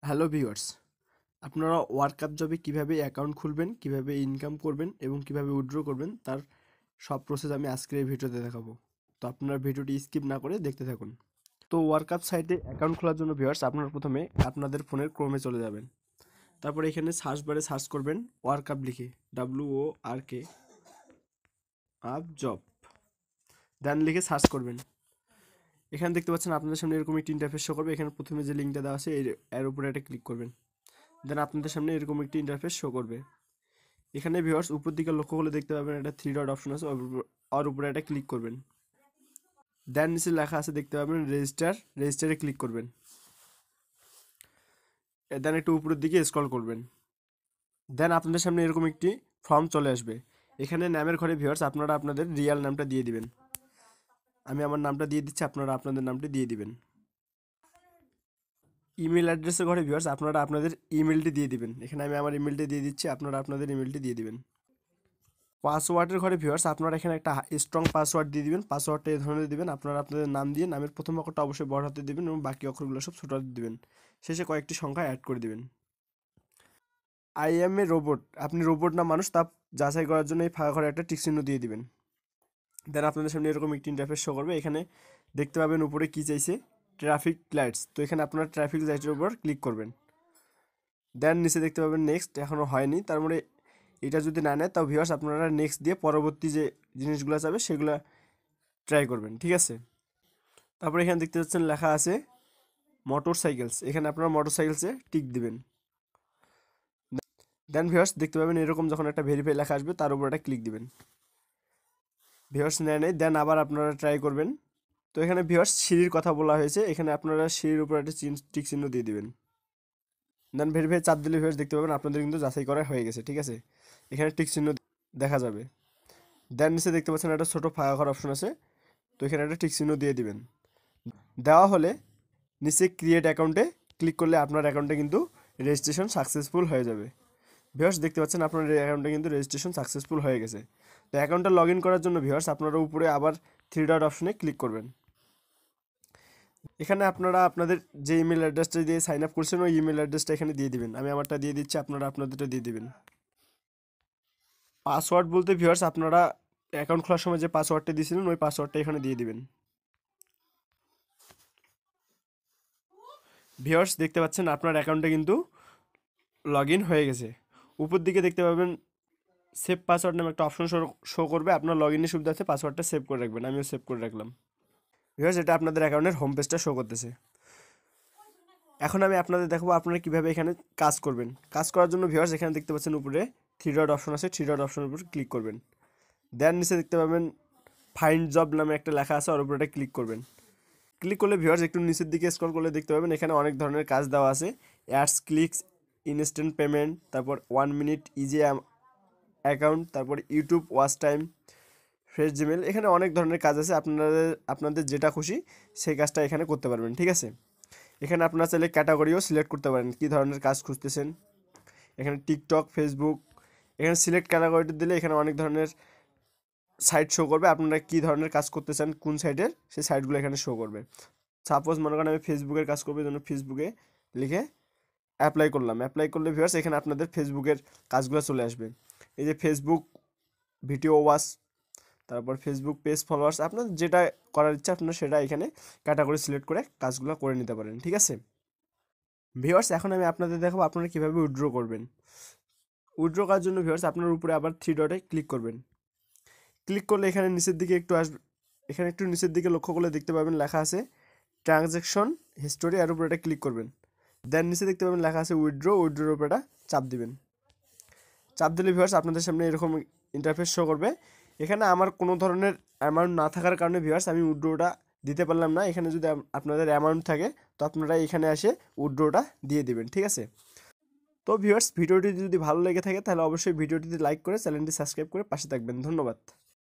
Hello viewers, আপনারা workup জবে কিভাবে অ্যাকাউন্ট খুলবেন, কিভাবে ইনকাম করবেন এবং কিভাবে উইথড্র করবেন তার সব প্রসেস আমি আজকের এই ভিডিওতে দেখাবো। তো আপনারা ভিডিওটি স্কিপ না করে দেখতে থাকুন। তো ওয়ার্কআপ সাইটে অ্যাকাউন্ট খোলার জন্য ভিউয়ার্স আপনারা প্রথমে আপনাদের ফোনের ক্রোমে চলে যাবেন। তারপরে এখানে সার্চ বারে সার্চ করবেন ওয়ার্কআপ লিখে, WORK আপ জব, দেন লিখে সার্চ করবেন। এখানে দেখতে পাচ্ছেন আপনাদের সামনে এরকম একটি ইন্টারফেস শো করবে। এখানে প্রথমে যে লিঙ্কটা দেওয়া আছে এর উপরে একটা ক্লিক করবেন। দেন আপনাদের সামনে এরকম একটি ইন্টারফেস শো করবে। এখানে ভিউয়ার্স উপর দিকে লক্ষ্য করলে দেখতে পাবেন একটা থ্রি ডট অপশন আছে, ওর উপরে একটা ক্লিক করবেন। দেন নিচে লেখা আছে দেখতে পাবেন রেজিস্টারে ক্লিক করবেন। দেন একটু উপরের দিকে স্ক্রল করবেন। দেন আপনাদের সামনে এরকম একটি ফর্ম চলে আসবে। এখানে নামের ঘরে ভিউয়ার্স আপনারা আপনাদের রিয়েল নামটা দিয়ে দিবেন। আমি আমার নামটা দিয়ে দিচ্ছি, আপনারা আপনাদের নামটি দিয়ে দিবেন। ইমেল অ্যাড্রেসের ঘরে ভিউয়ার্স আপনারা আপনাদের ইমেলটি দিয়ে দিবেন। এখানে আমি আমার ইমেলটি দিয়ে দিচ্ছি, আপনারা আপনাদের ইমেলটি দিয়ে দিবেন। পাসওয়ার্ডের ঘরে ভিউয়ার্স আপনারা এখানে একটা স্ট্রং পাসওয়ার্ড দিয়ে দিবেন। পাসওয়ার্ডটা এই ধরনের দিবেন, আপনারা আপনাদের নাম দিয়ে নামের প্রথম অক্ষরটা অবশ্যই বড় হাতে দিবেন এবং বাকি অক্ষরগুলো সব ছোট হাতে দিবেন। শেষে কয়েকটি সংখ্যা অ্যাড করে দিবেন। আই এম এ রোবট, আপনি রোবট না মানুষ তা যাচাই করার জন্য এই ফাঁকা ঘরে একটা টিক চিহ্ন দিয়ে দিবেন। দেন আপনাদের সামনে এরকম একটি ইন্টারফেস শো করবে। এখানে দেখতে পাবেন উপরে কি চাইছে, ট্রাফিক লাইটস। তো এখানে আপনারা ট্রাফিক লাইটের উপর ক্লিক করবেন। দেন নিচে দেখতে পাবেন নেক্সট, এখনও হয়নি, তার মানে এটা যদি না নেয় তাও ভিউয়ার্স আপনারা নেক্সট দিয়ে পরবর্তী যে জিনিসগুলো চাবে সেগুলো ট্রাই করবেন, ঠিক আছে। তারপরে এখানে দেখতে পাচ্ছেন লেখা আছে মোটর সাইকেলস, এখানে আপনারা মোটর সাইকেলসে টিক দিবেন। দেন ভিউয়ার্স দেখতে পাবেন এরকম যখন একটা ভেরিফাই লেখা আসবে তার উপর একটা ক্লিক দিবেন। ভিউয়ার্স নেয় নেই, দেন আবার আপনারা ট্রাই করবেন। তো এখানে ভিউয়ার্স সিঁড়ির কথা বলা হয়েছে, এখানে আপনারা সিঁড়ির উপর একটা টিক চিহ্ন দিয়ে দিবেন। দেন ভেরিফাই চাপ দিলে ভিউয়ার্স দেখতে পাবেন আপনাদের কিন্তু যাচাই করা হয়ে গেছে, ঠিক আছে। এখানে টিক চিহ্ন দেখা যাবে। দেন নিচে দেখতে পাচ্ছেন একটা ছোটো ফাঁকা ঘর অপশন আছে, তো এখানে একটা টিক চিহ্ন দিয়ে দিবেন। দেওয়া হলে নিচে ক্রিয়েট অ্যাকাউন্টে ক্লিক করলে আপনার অ্যাকাউন্টে কিন্তু রেজিস্ট্রেশন সাকসেসফুল হয়ে যাবে। ভিউয়ার্স দেখতে পাচ্ছেন আপনার অ্যাকাউন্টে কিন্তু রেজিস্ট্রেশন সাকসেসফুল হয়ে গেছে। তো অ্যাকাউন্টটা লগ ইন করার জন্য ভিউয়ার্স আপনারা উপরে আবার থ্রি ডট অপশনে ক্লিক করবেন। এখানে আপনারা আপনাদের যে ইমেল অ্যাড্রেসটা দিয়ে সাইন আপ করছেন ওই ইমেল অ্যাড্রেসটা এখানে দিয়ে দিবেন। আমি আমারটা দিয়ে দিচ্ছি, আপনারা আপনাদেরটা দিয়ে দিবেন। পাসওয়ার্ড বলতে ভিউয়ার্স আপনারা অ্যাকাউন্ট খোলার সময় যে পাসওয়ার্ডটা দিয়েছিলেন ওই পাসওয়ার্ডটা এখানে দিয়ে দিবেন। ভিউয়ার্স দেখতে পাচ্ছেন আপনার অ্যাকাউন্টে কিন্তু লগ ইন হয়ে গেছে। উপর দিকে দেখতে পাবেন সেভ পাসওয়ার্ড নামে একটা অপশন শো করবে। আপনার লগ ইনের সুবিধার্থে পাসওয়ার্ডটা সেভ করে রাখবেন, আমিও সেভ করে রাখলাম। ভিউয়ার্স এটা আপনাদের অ্যাকাউন্টের হোম পেজটা শো করতেছে। এখন আমি আপনাদের দেখাবো আপনারা কীভাবে এখানে কাজ করবেন। কাজ করার জন্য ভিউয়ার্স এখানে দেখতে পাচ্ছেন উপরে থ্রি ডট অপশন আছে, থ্রি ডট অপশনের উপর ক্লিক করবেন। দেন নিচে দেখতে পাবেন ফাইন্ড জব নামে একটা লেখা আছে, ওর উপরে একটা ক্লিক করবেন। ক্লিক করলে ভিউয়ার্স একটু নিচের দিকে স্ক্রল করলে দেখতে পাবেন এখানে অনেক ধরনের কাজ দেওয়া আছে। অ্যাডস, ক্লিকস, ইনস্ট্যান্ট পেমেন্ট, তারপর 1 মিনিট ইজি অ্যাকাউন্ট, তারপর YouTube watch time, fresh Gmail, এখানে অনেক ধরনের কাজ আছে। আপনাদের যেটা খুশি সেই কাজটা এখানে করতে পারবেন, ঠিক আছে। এখানে আপনারা চাইলে ক্যাটাগরিও সিলেক্ট করতে পারেন, কী ধরনের কাজ খুঁজতেছেন। এখানে টিকটক, ফেসবুক, এখানে সিলেক্ট ক্যাটাগরিটা দিলে এখানে অনেক ধরনের সাইট শো করবে। আপনারা কী ধরনের কাজ করতে চান কোন সাইটের, সেই সাইটগুলো এখানে শো করবে। সাপোজ মনে করেন আমি ফেসবুকের কাজ করবো, এই জন্য ফেসবুকে লিখে অ্যাপ্লাই করলাম। অ্যাপ্লাই করলে ভিউয়ার্স এখানে আপনাদের ফেসবুকের কাজগুলো চলে আসবে। এই যে ফেসবুক ভিডিও ওয়াচ, তারপর ফেসবুক পেজ ফলোয়ার্স, আপনার যেটা করার ইচ্ছা আপনার সেটা এখানে ক্যাটাগরি সিলেক্ট করে কাজগুলো করে নিতে পারেন, ঠিক আছে। ভিউয়ার্স এখন আমি আপনাদের দেখাবো আপনারা কীভাবে উইথড্র করবেন। উইথড্র করার জন্য ভিউয়ার্স আপনার উপরে আবার থ্রি ডটে ক্লিক করবেন। ক্লিক করলে এখানে নিচের দিকে একটু আসবে, এখানে একটু নিচের দিকে লক্ষ্য করলে দেখতে পাবেন লেখা আছে ট্রানজ্যাকশন হিস্টোরি, এর উপরে এটা ক্লিক করবেন। দেন নিচে দেখতে পাবেন লেখা আছে উইথড্রোর উপরে এটা চাপ দিবেন। চাপ দিলে ভিউয়ার্স আপনাদের সামনে এরকম ইন্টারফেস শো করবে। এখানে আমার কোনো ধরনের অ্যামাউন্ট না থাকার কারণে ভিউয়ার্স আমি উইথড্রোটা দিতে পারলাম না। এখানে যদি আপনাদের অ্যামাউন্ট থাকে তো আপনারা এখানে এসে উইথড্রোটা দিয়ে দিবেন, ঠিক আছে। তো ভিউয়ার্স ভিডিওটি যদি ভালো লেগে থাকে তাহলে অবশ্যই ভিডিওটিতে লাইক করে চ্যানেলটি সাবস্ক্রাইব করে পাশে থাকবেন। ধন্যবাদ।